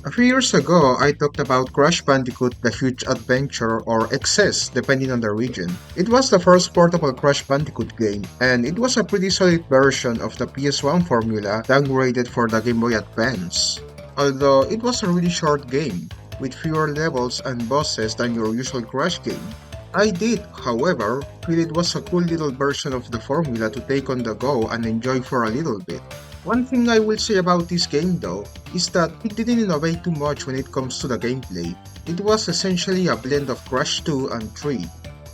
A few years ago, I talked about Crash Bandicoot The Huge Adventure or XS depending on the region. It was the first portable Crash Bandicoot game, and it was a pretty solid version of the PS1 formula downgraded for the Game Boy Advance. Although it was a really short game, with fewer levels and bosses than your usual Crash game. I did, however, feel it was a cool little version of the formula to take on the go and enjoy for a little bit. One thing I will say about this game though, is that it didn't innovate too much when it comes to the gameplay. It was essentially a blend of Crash 2 and 3,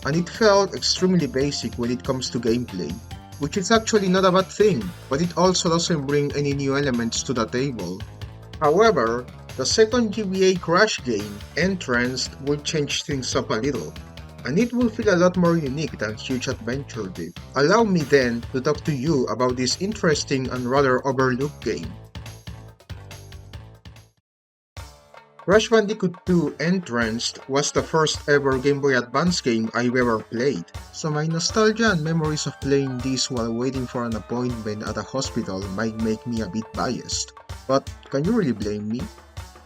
and it felt extremely basic when it comes to gameplay, which is actually not a bad thing, but it also doesn't bring any new elements to the table. However, the second GBA Crash game, N-Tranced, will change things up a little, and it will feel a lot more unique than Huge Adventure did. Allow me then to talk to you about this interesting and rather overlooked game. Crash Bandicoot 2 N-Tranced was the first ever Game Boy Advance game I've ever played, so my nostalgia and memories of playing this while waiting for an appointment at a hospital might make me a bit biased. But can you really blame me?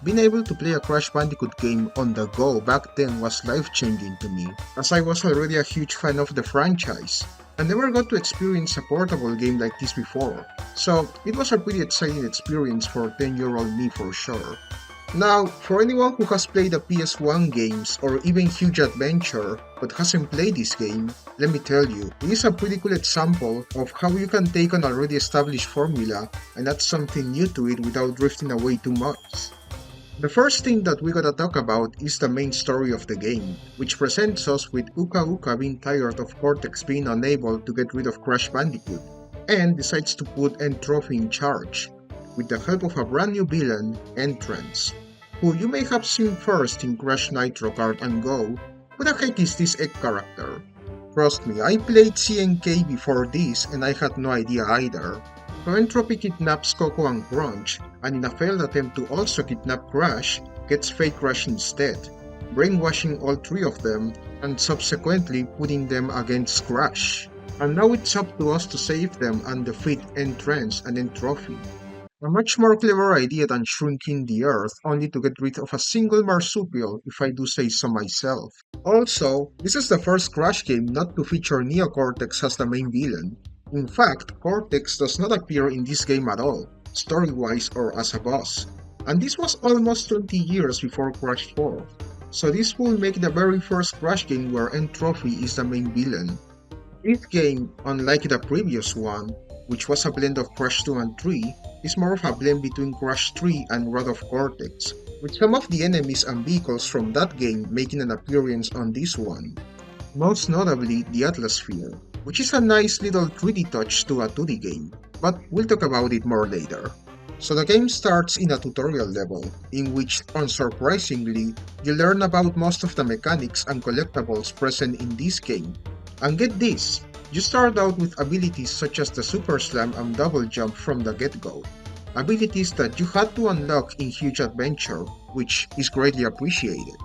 Being able to play a Crash Bandicoot game on the go back then was life-changing to me, as I was already a huge fan of the franchise. I never got to experience a portable game like this before, so it was a pretty exciting experience for 10-year-old me for sure. Now, for anyone who has played the PS1 games or even Huge Adventure but hasn't played this game, let me tell you, it is a pretty cool example of how you can take an already established formula and add something new to it without drifting away too much. The first thing that we gotta talk about is the main story of the game, which presents us with Uka Uka being tired of Cortex being unable to get rid of Crash Bandicoot, and decides to put N-Trophy in charge, with the help of a brand new villain, N-Trance, who you may have seen first in Crash Nitro Kart and Go. Who the heck is this egg character? Trust me, I played CNK before this and I had no idea either. So Entropy kidnaps Coco and Crunch, and in a failed attempt to also kidnap Crash, gets Fake Crash instead, brainwashing all three of them and subsequently putting them against Crash. And now it's up to us to save them and defeat N-Trance and N-Trophy. A much more clever idea than shrinking the Earth only to get rid of a single marsupial, if I do say so myself. Also, this is the first Crash game not to feature Neo Cortex as the main villain. In fact, Cortex does not appear in this game at all, story-wise or as a boss, and this was almost 20 years before Crash 4. So this will make the very first Crash game where N-Trophy is the main villain. This game, unlike the previous one, which was a blend of Crash 2 and 3, is more of a blend between Crash 3 and Wrath of Cortex, with some of the enemies and vehicles from that game making an appearance on this one. Most notably the ELSWHERE, which is a nice little 3D touch to a 2D game, but we'll talk about it more later. So the game starts in a tutorial level, in which, unsurprisingly, you learn about most of the mechanics and collectibles present in this game. And get this, you start out with abilities such as the Super Slam and Double Jump from the get-go, abilities that you had to unlock in Huge Adventure, which is greatly appreciated.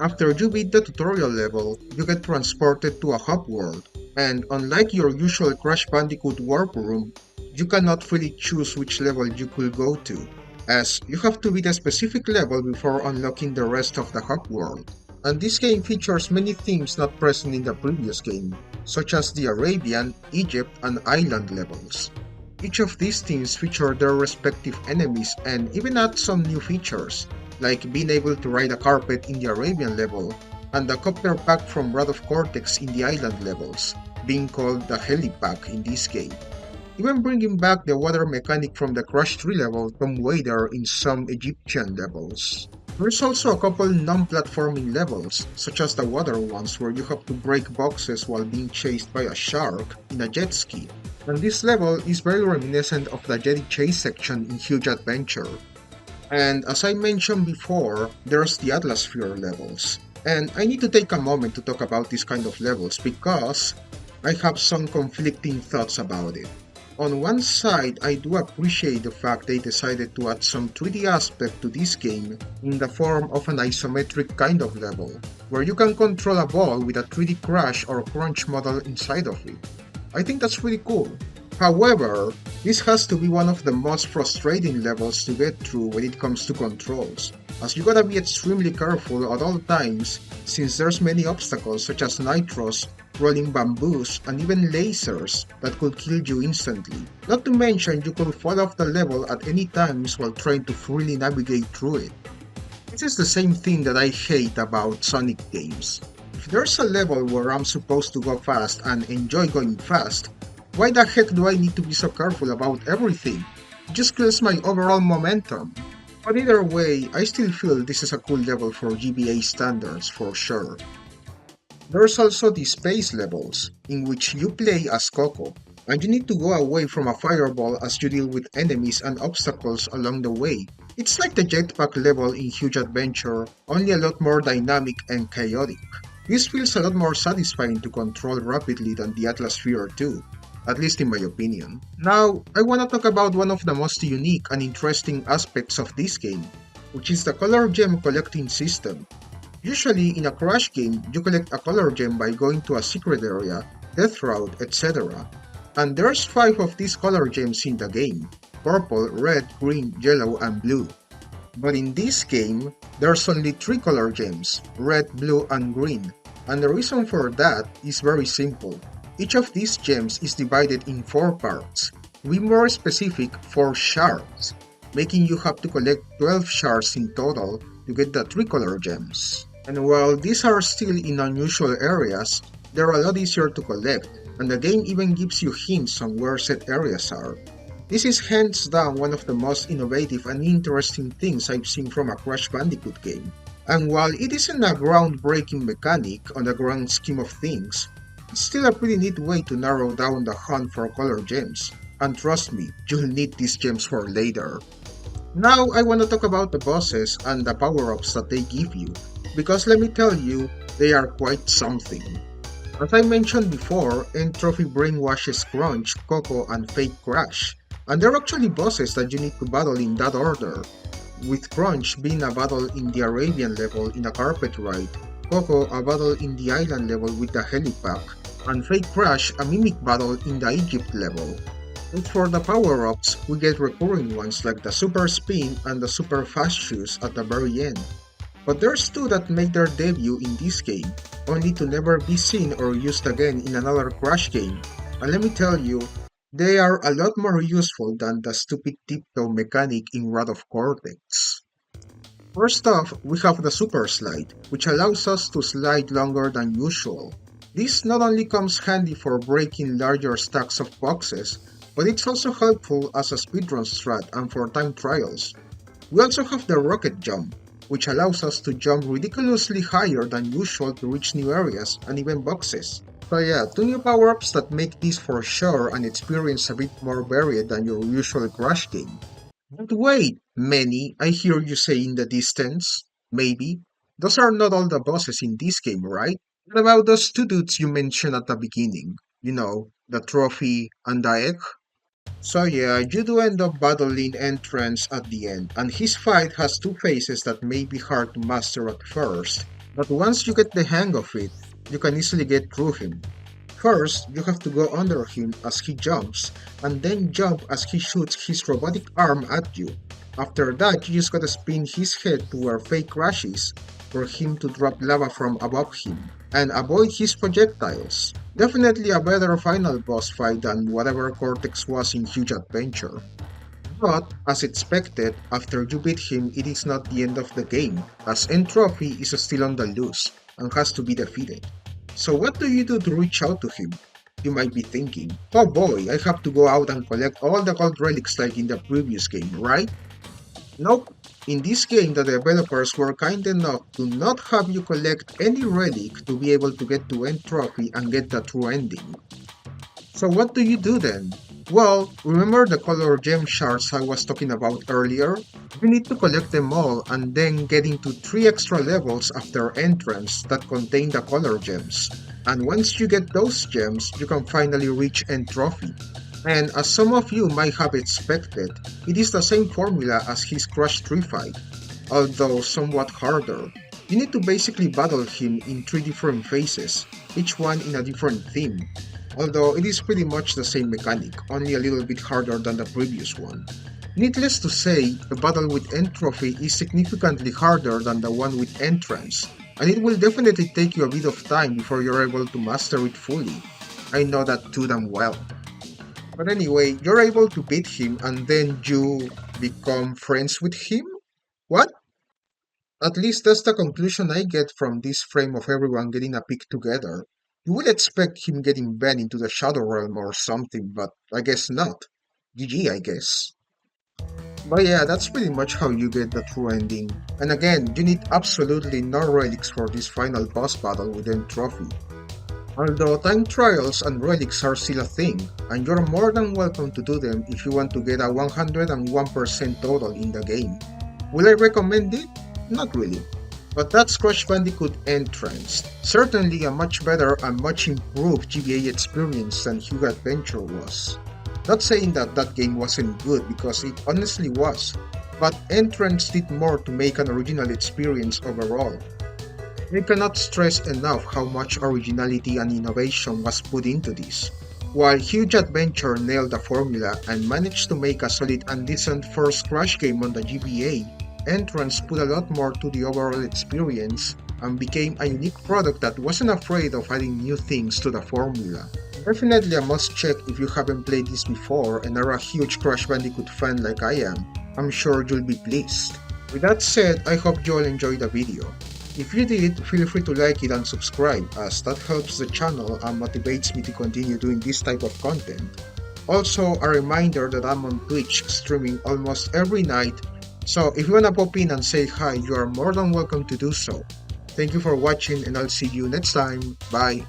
After you beat the tutorial level, you get transported to a hub world, and unlike your usual Crash Bandicoot warp room, you cannot really choose which level you could go to, as you have to beat a specific level before unlocking the rest of the hub world. And this game features many themes not present in the previous game, such as the Arabian, Egypt, and Island levels. Each of these themes feature their respective enemies and even add some new features, like being able to ride a carpet in the Arabian level, and the copter pack from Wrath of Cortex in the Island levels, being called the Helipack in this game. Even bringing back the water mechanic from the Crash 3 level Tomb Raider in some Egyptian levels. There's also a couple non-platforming levels, such as the water ones where you have to break boxes while being chased by a shark in a jet ski. And this level is very reminiscent of the Jedi chase section in Huge Adventure. And as I mentioned before, there's the ELSWHERE levels. And I need to take a moment to talk about these kind of levels because I have some conflicting thoughts about it. On one side, I do appreciate the fact they decided to add some 3D aspect to this game in the form of an isometric kind of level, where you can control a ball with a 3D Crash or Crunch model inside of it. I think that's pretty cool. However, this has to be one of the most frustrating levels to get through when it comes to controls, as you gotta be extremely careful at all times since there's many obstacles such as nitros, rolling bamboos, and even lasers that could kill you instantly. Not to mention you could fall off the level at any times while trying to freely navigate through it. This is the same thing that I hate about Sonic games. If there's a level where I'm supposed to go fast and enjoy going fast, why the heck do I need to be so careful about everything? It just kills my overall momentum. But either way, I still feel this is a cool level for GBA standards for sure. There's also the space levels, in which you play as Coco, and you need to go away from a fireball as you deal with enemies and obstacles along the way. It's like the jetpack level in Huge Adventure, only a lot more dynamic and chaotic. This feels a lot more satisfying to control rapidly than the ELSWHERE 2, at least in my opinion. Now, I wanna talk about one of the most unique and interesting aspects of this game, which is the color gem collecting system. Usually, in a Crash game, you collect a color gem by going to a secret area, death route, etc. And there's 5 of these color gems in the game: purple, red, green, yellow, and blue. But in this game, there's only 3 color gems: red, blue, and green. And the reason for that is very simple. Each of these gems is divided in 4 parts, to be more specific, 4 shards, making you have to collect 12 shards in total to get the 3 color gems. And while these are still in unusual areas, they're a lot easier to collect, and the game even gives you hints on where said areas are. This is hands down one of the most innovative and interesting things I've seen from a Crash Bandicoot game. And while it isn't a groundbreaking mechanic on the grand scheme of things, it's still a pretty neat way to narrow down the hunt for color gems, and trust me, you'll need these gems for later. Now I want to talk about the bosses and the power-ups that they give you, because let me tell you, they are quite something. As I mentioned before, N-Trophy brainwashes Crunch, Coco, and Fake Crash, and they're actually bosses that you need to battle in that order, with Crunch being a battle in the Arabian level in a carpet ride, Coco a battle in the island level with the helipack, and Fake Crash a mimic battle in the Egypt level. And for the power-ups, we get recurring ones like the Super Spin and the Super Fast Shoes at the very end. But there's 2 that make their debut in this game, only to never be seen or used again in another Crash game, and let me tell you, they are a lot more useful than the stupid tiptoe mechanic in Wrath of Cortex. First off, we have the Super Slide, which allows us to slide longer than usual. This not only comes handy for breaking larger stacks of boxes, but it's also helpful as a speedrun strat and for time trials. We also have the Rocket Jump, which allows us to jump ridiculously higher than usual to reach new areas and even boxes. So yeah, 2 new power-ups that make this for sure an experience a bit more varied than your usual Crash game. But wait, Manny, I hear you say in the distance. Maybe? Those are not all the bosses in this game, right? What about those 2 dudes you mentioned at the beginning? You know, the trophy and the egg? So yeah, you do end up battling N-Trance at the end, and his fight has 2 phases that may be hard to master at first, but once you get the hang of it, you can easily get through him. First, you have to go under him as he jumps, and then jump as he shoots his robotic arm at you. After that, you just gotta spin his head to where Fake crashes, for him to drop lava from above him, and avoid his projectiles. Definitely a better final boss fight than whatever Cortex was in Huge Adventure. But, as expected, after you beat him, it is not the end of the game, as N-Trophy is still on the loose, and has to be defeated. So what do you do to reach out to him? You might be thinking, oh boy, I have to go out and collect all the gold relics like in the previous game, right? Nope. In this game, the developers were kind enough to not have you collect any relic to be able to get to N-Trophy and get the true ending. So what do you do then? Well, remember the color gem shards I was talking about earlier? You need to collect them all and then get into 3 extra levels after N-Trance that contain the color gems. And once you get those gems, you can finally reach N-Trophy. And as some of you might have expected, it is the same formula as his Crash 3 fight, although somewhat harder. You need to basically battle him in 3 different phases, each one in a different theme. although it is pretty much the same mechanic, only a little bit harder than the previous one. Needless to say, the battle with N-Trophy is significantly harder than the one with N-Trance, and it will definitely take you a bit of time before you're able to master it fully. I know that too damn well. But anyway, you're able to beat him and then you become friends with him? What? At least that's the conclusion I get from this frame of everyone getting a pic together. You would expect him getting banned into the Shadow Realm or something, but I guess not. GG, I guess. But yeah, that's pretty much how you get the true ending. And again, you need absolutely no relics for this final boss battle with N-Trophy. Although time trials and relics are still a thing, and you're more than welcome to do them if you want to get a 101% total in the game. Will I recommend it? Not really. But that's Crash Bandicoot N-Tranced. Certainly a much better and much improved GBA experience than Hugo Adventure was. Not saying that that game wasn't good because it honestly was, but N-Trance did more to make an original experience overall. I cannot stress enough how much originality and innovation was put into this. While Huge Adventure nailed the formula and managed to make a solid and decent first Crash game on the GBA, N-Trance put a lot more to the overall experience and became a unique product that wasn't afraid of adding new things to the formula. Definitely a must check if you haven't played this before and are a huge Crash Bandicoot fan like I am. I'm sure you'll be pleased. With that said, I hope you all enjoyed the video. If you did, feel free to like it and subscribe as that helps the channel and motivates me to continue doing this type of content. Also, a reminder that I'm on Twitch streaming almost every night, so if you wanna pop in and say hi, you are more than welcome to do so. Thank you for watching and I'll see you next time. Bye!